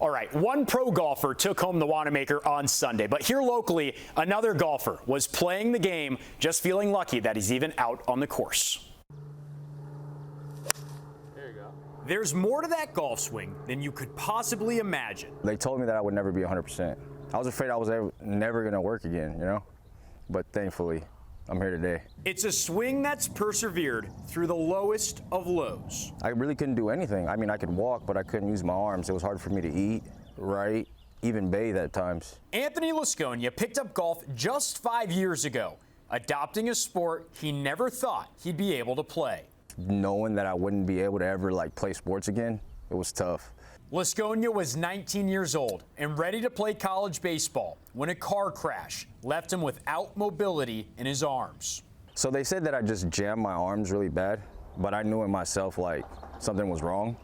All right, one pro golfer took home the Wanamaker on Sunday, but here locally, another golfer was playing the game, just feeling lucky that he's even out on the course. There you go. There's more to that golf swing than you could possibly imagine. They told me that I would never be 100%. I was afraid I was never going to work again, you know? But thankfully, I'm here today. It's a swing that's persevered through the lowest of lows. I really couldn't do anything. I mean, I could walk, but I couldn't use my arms. It was hard for me to eat, write, even bathe at times. Anthony Lasconia picked up golf just 5 years ago, adopting a sport he never thought he'd be able to play. Knowing that I wouldn't be able to ever play sports again, it was tough. Lasconia was 19 years old and ready to play college baseball when a car crash left him without mobility in his arms. So they said that I just jammed my arms really bad, but I knew in myself something was wrong.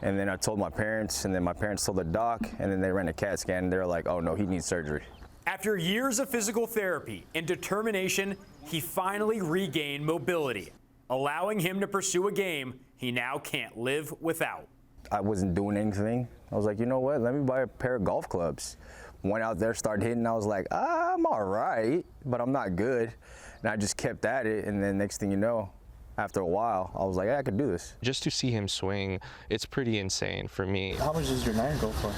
And then I told my parents, and then my parents told the doc, and then they ran a CAT scan, and they were like, oh no, he needs surgery. After years of physical therapy and determination, he finally regained mobility, allowing him to pursue a game he now can't live without. I wasn't doing anything. I was like, you know what, let me buy a pair of golf clubs. Went out there, started hitting, I was like, I'm all right, but I'm not good. And I just kept at it, and then next thing you know, after a while, I was like, hey, I could do this. Just to see him swing, it's pretty insane for me. How much does your nine go for?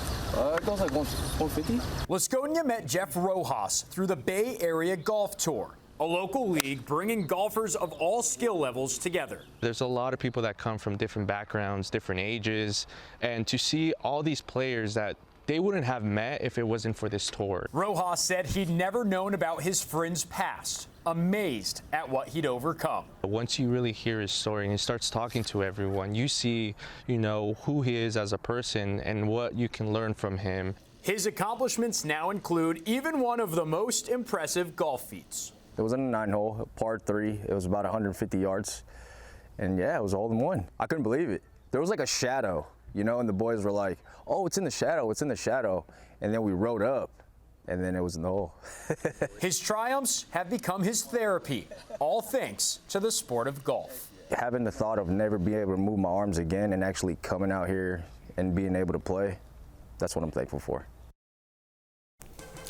It goes like 150. Lasconia met Jeff Rojas through the Bay Area Golf Tour, a local league bringing golfers of all skill levels together. There's a lot of people that come from different backgrounds, different ages, and to see all these players that they wouldn't have met if it wasn't for this tour. Rojas said he'd never known about his friend's past, amazed at what he'd overcome. Once you really hear his story and he starts talking to everyone, you see, who he is as a person and what you can learn from him. His accomplishments now include even one of the most impressive golf feats. It was in a 9-hole, par 3. It was about 150 yards. And yeah, it was a hole in one. I couldn't believe it. There was like a shadow, and the boys were like, oh, it's in the shadow, it's in the shadow. And then we rode up, and then it was in the hole. His triumphs have become his therapy, all thanks to the sport of golf. Having the thought of never being able to move my arms again and actually coming out here and being able to play, that's what I'm thankful for.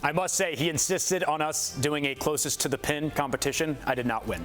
I must say, he insisted on us doing a closest to the pin competition. I did not win.